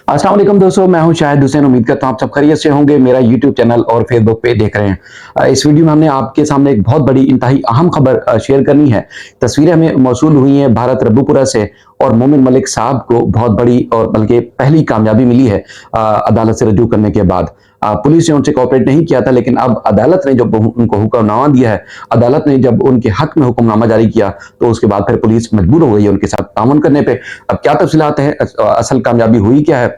अस्सलाम वालेकुम दोस्तों, मैं हूं शाहिद हुसैन। उम्मीद करता हूं आप सब खैरियत से होंगे। मेरा यूट्यूब चैनल और फेसबुक पे देख रहे हैं। इस वीडियो में हमने आपके सामने एक बहुत बड़ी इंतहाई अहम खबर शेयर करनी है। तस्वीरें हमें मौसूल हुई हैं भारत रब्बूपुरा से और मोमिन मलिक साहब को बहुत बड़ी और बल्कि पहली कामयाबी मिली है अदालत से रजू करने के बाद। पुलिस ने उनसे कोऑपरेट नहीं किया था, लेकिन अब अदालत ने जब उनको हुक्मनामा दिया है, अदालत ने जब उनके हक में हुक्मनामा जारी किया, तो उसके बाद फिर पुलिस मजबूर हो गई है उनके साथ तामुन करने पे। अब क्या तफसीलात है, असल कामयाबी हुई क्या है,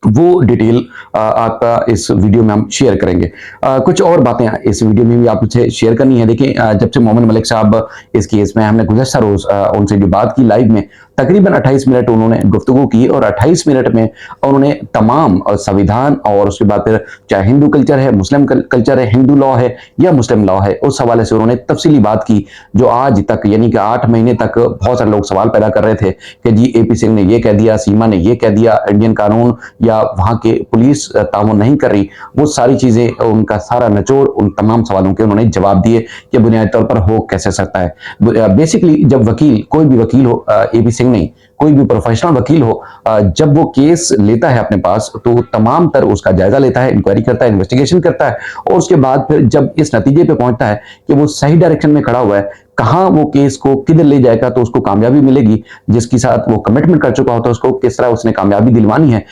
वो डिटेल आपका इस वीडियो में हम शेयर करेंगे। कुछ और बातें इस वीडियो में भी आपसे शेयर करनी है। देखिए, जब से मोमिन मलिक साहब इस केस में, हमने गुज़श्ता रोज उनसे जो बात की लाइव में, तकरीबन 28 मिनट उन्होंने गुफ्तगू की और 28 मिनट में उन्होंने तमाम संविधान और उसके बाद फिर चाहे हिंदू कल्चर है, मुस्लिम कल्चर है, हिंदू लॉ है या मुस्लिम लॉ है, उस हवाले से उन्होंने तफसीली बात की, जो आज तक यानी कि 8 महीने तक बहुत सारे लोग सवाल पैदा कर रहे थे कि जी एपी सिंह ने ये कह दिया, सीमा ने ये कह दिया, इंडियन कानून या वहां के पुलिस ताउन नहीं कर रही। वो सारी चीजें, उनका सारा निचोड़, उन तमाम सवालों के उन्होंने जवाब दिए कि बुनियादी तौर पर हो कैसे सकता है। बेसिकली जब वकील, कोई भी वकील हो, एपी सिंह नहीं, कोई भी प्रोफेशनल वकील हो, जब वो केस लेता है अपने पास, तो तमाम तर उसका जायजा लेता है, इंक्वायरी करता है, इन्वेस्टिगेशन करता है, और उसके बाद फिर जब इस नतीजे पे पहुंचता है कि वो सही डायरेक्शन में खड़ा हुआ है, कहां वो केस को किधर ले जाएगा तो उसको कामयाबी मिलेगी, जिसके साथ वो कमिटमेंट कर चुका होता है, उसको किस तरह उसने कामयाबी दिलवानी है,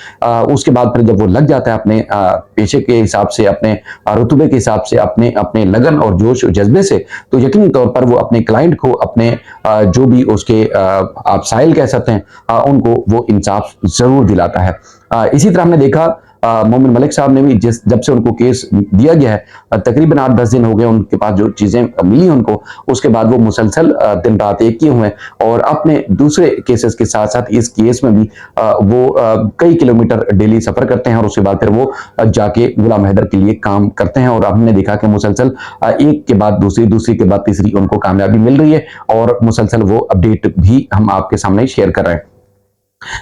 उसके बाद फिर जब वो लग जाता है अपने पेशे के हिसाब से, अपने रुतबे के हिसाब से, अपने अपने लगन और जोश और जज्बे से, तो यकीनी तौर पर वो अपने क्लाइंट को, अपने जो भी उसके आप साइल कह सकते हैं, उनको वो इंसाफ जरूर दिलाता है। इसी तरह हमने देखा मोमिन मलिक साहब ने भी, जब से उनको केस दिया गया है, तकरीबन 8-10 दिन हो गए उनके पास जो चीजें मिली उनको, उसके बाद वो मुसलसल दिन रात एक किए हुए हैं और अपने दूसरे केसेस के साथ साथ इस केस में भी वो कई किलोमीटर डेली सफर करते हैं और उसके बाद फिर वो जाके गुलाम हैदर के लिए काम करते हैं। और हमने देखा कि मुसलसल एक के बाद दूसरी, दूसरी के बाद तीसरी उनको कामयाबी मिल रही है और मुसलसल वो अपडेट भी हम आपके सामने शेयर कर रहे हैं।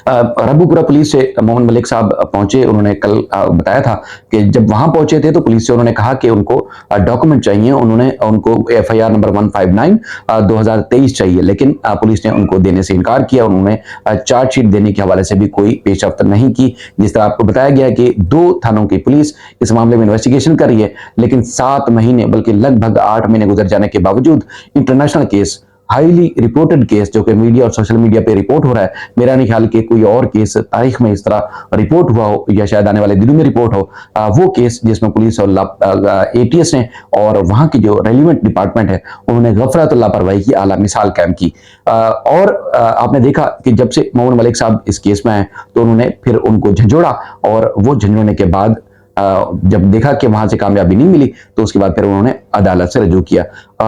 रब्बूपुरा पुलिस से मोमिन मलिक साहब पहुंचे। उन्होंने कल बताया था कि जब वहां पहुंचे थे तो पुलिस से उन्होंने कहा कि उनको डॉक्यूमेंट चाहिए। उन्होंने उनको एफआईआर नंबर 159 2023 चाहिए, लेकिन पुलिस ने उनको देने से इनकार किया। उन्होंने चार्जशीट देने के हवाले से भी कोई पेशरफ्त नहीं की। जिस तरह आपको बताया गया कि 2 थानों की पुलिस इस मामले में इन्वेस्टिगेशन कर रही है, लेकिन 7 महीने बल्कि लगभग 8 महीने गुजर जाने के बावजूद international case, highly reported case, जो कि मीडिया और सोशल मीडिया पे रिपोर्ट हो रहा है, मेरा नहीं ख्याल कि कोई और केस तारीख में इस तरह रिपोर्ट हुआ हो या शायद आने वाले दिनों में रिपोर्ट हो, वो केस जिसमें पुलिस और एटीएस ने और वहां की जो रेलिवेंट डिपार्टमेंट है, उन्होंने गफलत और लापरवाही की आला मिसाल कायम की। और आपने देखा कि जब से मोमिन मलिक साहब इस केस में आए तो उन्होंने फिर उनको झंझोड़ा और वो झंझोड़ने के बाद जब देखा कि वहां से कामयाबी नहीं मिली तो उसके बाद फिर उन्होंने अदालत से रजू किया।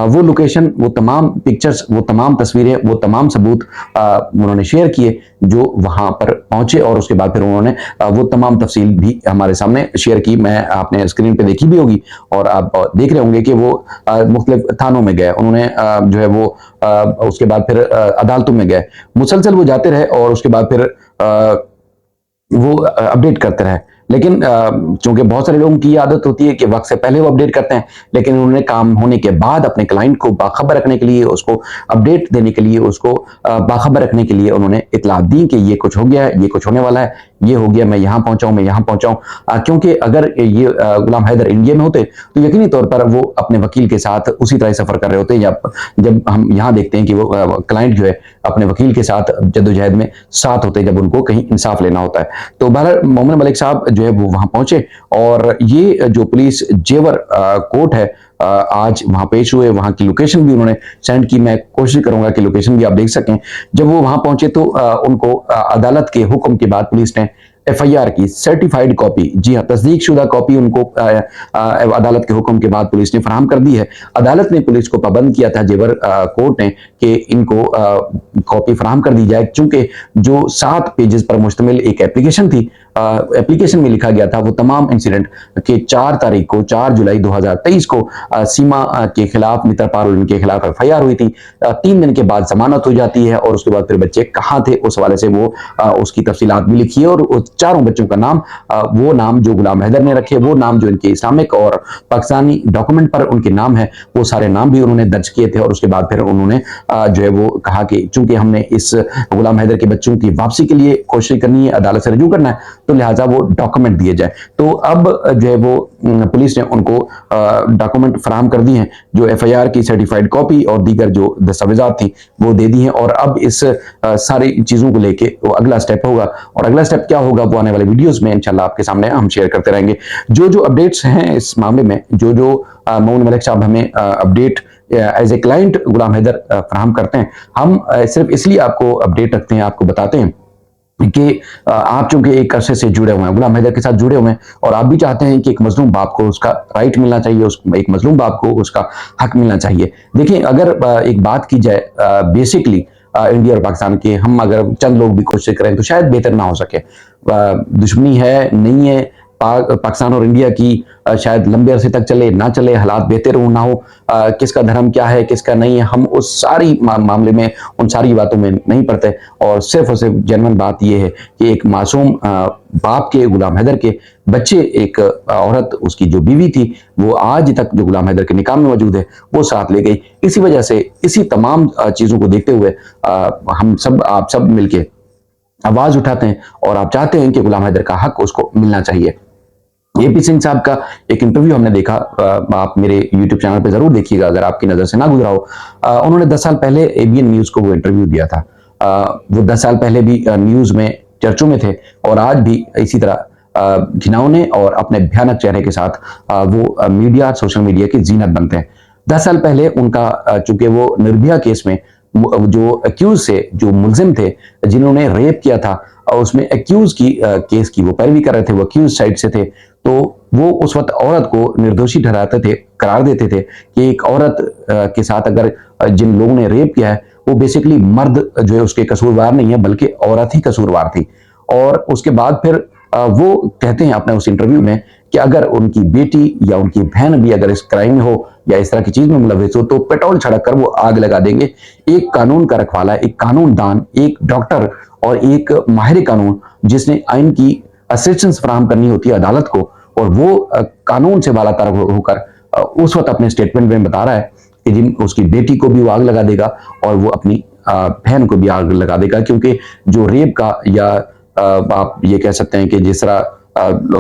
वो लोकेशन, वो तमाम पिक्चर्स, वो तमाम तस्वीरें, वो तमाम सबूत उन्होंने शेयर किए जो वहां पर पहुंचे और उसके बाद फिर उन्होंने वो तमाम तफसील भी हमारे सामने शेयर की। मैं आपने स्क्रीन पे देखी भी होगी और आप देख रहे होंगे कि वो मुख्तलिफ थानों में गए, उन्होंने जो है वो उसके बाद फिर अदालतों में गए, मुसलसल वो जाते रहे और उसके बाद फिर वो अपडेट करते रहे। लेकिन चूंकि बहुत सारे लोगों की आदत होती है कि वक्त से पहले वो अपडेट करते हैं, लेकिन उन्होंने काम होने के बाद अपने क्लाइंट को बाखबर रखने के लिए, उसको अपडेट देने के लिए, उसको बाखबर रखने के लिए उन्होंने इतला दी कि ये कुछ हो गया है, ये कुछ होने वाला है, ये हो गया, मैं यहाँ पहुंचाऊं, मैं यहाँ पहुंचाऊं। क्योंकि अगर ये गुलाम हैदर इंडिया में होते तो यकीनी तौर पर वो अपने वकील के साथ उसी तरह सफर कर रहे होते, या जब हम यहाँ देखते हैं कि वो क्लाइंट जो है अपने वकील के साथ जद्दोजहद में साथ होते जब उनको कहीं इंसाफ लेना होता है। तो बहरहाल मोमिन मलिक साहब जो है वो वहां पहुंचे और ये जो पुलिस जेवर कोर्ट है, आज वहां पेश हुए। वहां की लोकेशन भी उन्होंने सेंड की, मैं कोशिश करूंगा कि लोकेशन भी आप देख सकें। जब वो वहां पहुंचे तो उनको अदालत के हुक्म के बाद पुलिस ने एफआईआर की सर्टिफाइड कॉपी, जी हाँ, तस्दीक शुदा कॉपी उनको अदालत के हुक्म के बाद पुलिस ने फराहम कर दी है। अदालत ने पुलिस को पाबंद किया था, जेवर कोर्ट ने, कि इनको कॉपी फराहम कर दी जाए, चूंकि जो 7 पेजेस पर मुश्तमिल एक एप्लीकेशन थी, एप्लीकेशन में लिखा गया था वो तमाम इंसिडेंट के 4 तारीख को, 4 जुलाई 2023 को सीमा के खिलाफ, मित्र पारुल के खिलाफ एफआईआर हुई थी। 3 दिन के बाद जमानत हो जाती है और उसके बाद फिर बच्चे कहाँ थे उस हवाले से वो उसकी तफसीलात भी लिखी है और चारों बच्चों का नाम, वो नाम जो गुलाम हैदर ने रखे, वो नाम जो इनके इस्लामिक और पाकिस्तानी डॉक्यूमेंट पर उनके नाम है, वो सारे नाम भी उन्होंने दर्ज किए थे। और उसके बाद फिर उन्होंने जो है वो कहा कि चूंकि हमने इस गुलाम हैदर के बच्चों की वापसी के लिए कोशिश करनी है, अदालत से रजू करना है, तो लिहाजा वो डॉक्यूमेंट दिए जाए। तो अब जो है वो पुलिस ने उनको डॉक्यूमेंट फराहम कर दिए हैं, जो एफआईआर की सर्टिफाइड कॉपी और दीगर जो दस्तावेजात थी वो दे दी हैं। और अब इस सारी चीजों को लेके वो अगला स्टेप होगा, और अगला स्टेप क्या होगा वो आने वाले वीडियोस में इंशाल्लाह आपके सामने हम शेयर करते रहेंगे। जो जो अपडेट्स हैं इस मामले में, जो जो मोमिन मलिक साहब हमें अपडेट एज ए क्लाइंट गुलाम हैदर फराहम करते हैं, हम सिर्फ इसलिए आपको अपडेट रखते हैं, आपको बताते हैं कि आप चूंकि एक अरसे से जुड़े हुए हैं, गुलाम हैदर के साथ जुड़े हुए हैं, और आप भी चाहते हैं कि एक मजलूम बाप को उसका राइट मिलना चाहिए, एक मजलूम बाप को उसका हक मिलना चाहिए। देखिए, अगर एक बात की जाए बेसिकली इंडिया और पाकिस्तान के, हम अगर चंद लोग भी कोशिश करें तो शायद बेहतर ना हो सके। दुश्मनी है नहीं है पाकिस्तान और इंडिया की, शायद लंबे अरसे तक चले ना चले, हालात बेहतर हो ना हो, किसका धर्म क्या है किसका नहीं है, हम उस सारी मामले में उन सारी बातों में नहीं पड़ते। और सिर्फ जेन्युइन बात यह है कि एक मासूम बाप के, गुलाम हैदर के बच्चे, एक औरत उसकी जो बीवी थी, वो आज तक जो गुलाम हैदर के निकाह में मौजूद है, वो साथ ले गई। इसी वजह से, इसी तमाम चीजों को देखते हुए हम सब, आप सब मिलके आवाज उठाते हैं और आप चाहते हैं कि गुलाम हैदर का हक उसको मिलना चाहिए। एपी सिंह साहब का एक इंटरव्यू हमने देखा, आप मेरे यूट्यूब चैनल पे जरूर देखिएगा अगर आपकी नजर से ना गुजरा हो। उन्होंने 10 साल पहले एबीएन न्यूज को वो इंटरव्यू दिया था। वो 10 साल पहले भी न्यूज में चर्चों में थे, और आज भी इसी तरह घिनौने और अपने भयानक चेहरे के साथ वो मीडिया, सोशल मीडिया की जीनत बनते हैं। 10 साल पहले उनका चूंकि वो निर्भया केस में जो एक्यूज से, जो मुलजिम थे जिन्होंने रेप किया था, और उसमें एक्यूज की केस की वो पैरवी कर रहे थे, वो एक्यूज साइड से थे, तो वो उस वक्त औरत को निर्दोषी ठहराते थे, करार देते थे कि एक औरत के साथ अगर जिन लोगों ने रेप किया है, वो बेसिकली मर्द जो है उसके कसूरवार नहीं है, बल्कि औरत ही कसूरवार थी। और उसके बाद फिर वो कहते हैं अपने उस इंटरव्यू में कि अगर उनकी बेटी या उनकी बहन भी अगर इस क्राइम में हो या इस तरह की चीज में मुलविस हो, तो पेट्रोल छिड़क कर वो आग लगा देंगे। एक कानून का रखवाला, एक कानून दान, एक डॉक्टर और एक माहिर कानून जिसने आइन की असिस्टेंस फराहम करनी होती है अदालत को, और वो कानून से बाला तर होकर उस वक्त अपने स्टेटमेंट में बता रहा है कि जिन उसकी बेटी को भी वो आग लगा देगा और वो अपनी बहन को भी आग लगा देगा, क्योंकि जो रेप का या आप ये कह सकते हैं कि जिस तरह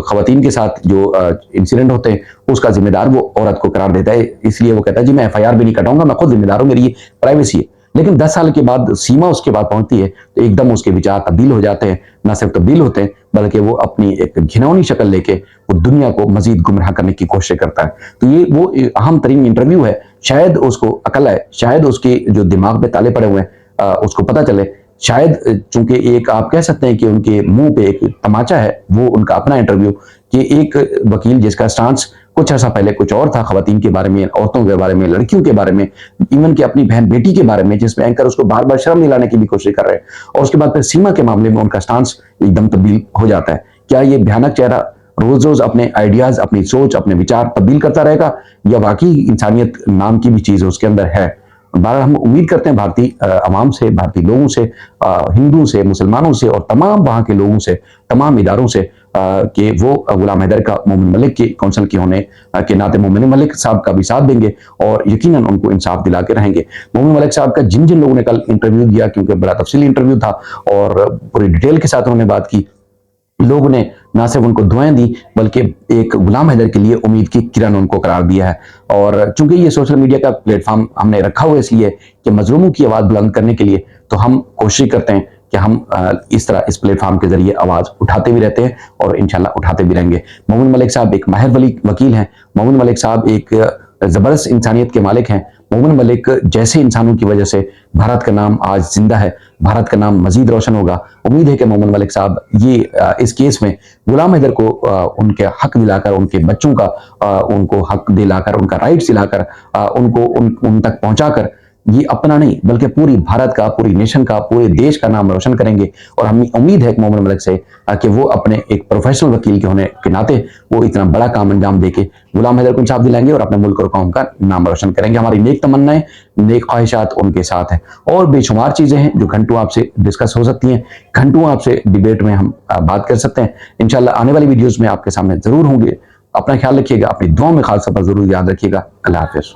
खवातीन के साथ जो इंसिडेंट होते हैं, उसका जिम्मेदार वो औरत को करार देता है। इसलिए वो कहता है जी मैं एफआईआर भी नहीं कटाऊंगा, मैं खुद जिम्मेदार हूं, मेरी ये प्राइवेसी है। लेकिन 10 साल के बाद सीमा उसके बाद पहुंचती है तो एकदम उसके विचार तब्दील हो जाते हैं। न सिर्फ तब्दील होते हैं, बल्कि वो अपनी एक घिनौनी शक्ल लेके वो दुनिया को मजीद गुमराह करने की कोशिश करता है। तो ये वो अहम तरीन इंटरव्यू है। शायद उसको अकल है, शायद उसके जो दिमाग पे ताले पड़े हुए हैं उसको पता चले। शायद चूंकि एक आप कह सकते हैं कि उनके मुंह पे एक तमाचा है, वो उनका अपना इंटरव्यू, कि एक वकील जिसका स्टांस कुछ अर्सा पहले कुछ और था, खवातीन के बारे में, औरतों के बारे में, लड़कियों के बारे में, इवन कि अपनी बहन बेटी के बारे में, जिसमें एंकर उसको बार बार शर्म दिलाने की भी कोशिश कर रहे हैं, और उसके बाद फिर सीमा के मामले में उनका स्टांस एकदम तब्दील हो जाता है। क्या ये भयानक चेहरा रोज रोज अपने आइडियाज, अपनी सोच, अपने विचार तब्दील करता रहेगा, या वाकई इंसानियत नाम की भी चीज उसके अंदर है? बार हम उम्मीद करते हैं भारतीय आवाम से, भारतीय लोगों से, हिंदू से, मुसलमानों से और तमाम वहां के लोगों से, तमाम इदारों से कि वो गुलाम हैदर का, मोमिन मलिक के कौंसल के होने के नाते मोमिन मलिक साहब का भी साथ देंगे और यकीनन उनको इंसाफ दिला के रहेंगे। मोमिन मलिक साहब का जिन जिन लोगों ने कल इंटरव्यू दिया, क्योंकि बड़ा तफसीली इंटरव्यू था और पूरी डिटेल के साथ उन्होंने बात की, लोगों ने ना सिर्फ उनको दुआएं दी बल्कि एक गुलाम हैदर के लिए उम्मीद की किरण उनको करार दिया है। और चूंकि ये सोशल मीडिया का प्लेटफॉर्म हमने रखा हुआ है इसलिए कि मजलूमों की आवाज बुलंद करने के लिए, तो हम कोशिश करते हैं कि हम इस तरह इस प्लेटफॉर्म के जरिए आवाज उठाते भी रहते हैं और इंशाल्लाह उठाते भी रहेंगे। मोमिन मलिक साहब एक माहिर वकील हैं। मोमिन मलिक साहब एक जबरदस्त इंसानियत के मालिक हैं। मोमिन मलिक जैसे इंसानों की वजह से भारत का नाम आज जिंदा है, भारत का नाम मजीद रोशन होगा। उम्मीद है कि मोमिन मलिक साहब ये इस केस में गुलाम हैदर को उनके हक दिलाकर, उनके बच्चों का उनको हक दिलाकर, उनका राइट्स दिलाकर, उनको उन तक पहुंचाकर ये अपना नहीं बल्कि पूरी भारत का, पूरी नेशन का, पूरे देश का नाम रोशन करेंगे। और हमें उम्मीद है कि मोमिन मलिक से कि वो अपने एक प्रोफेशनल वकील के होने के नाते वो इतना बड़ा काम अंजाम देके गुलाम हैदर को इंसाफ दिलाएंगे और अपने मुल्क और कौम का नाम रोशन करेंगे। हमारी नेक तमन्नाएं, नेक ख्वाहिशात उनके साथ है। और बेशुमार चीजें हैं जो घंटों आपसे डिस्कस हो सकती हैं, घंटों आपसे डिबेट में हम बात कर सकते हैं। इंशाल्लाह आने वाली वीडियोज में आपके सामने जरूर होंगे। अपना ख्याल रखिएगा, अपनी दुआ में खास तौर पर जरूर याद रखिएगा। अल्लाह हाफिज।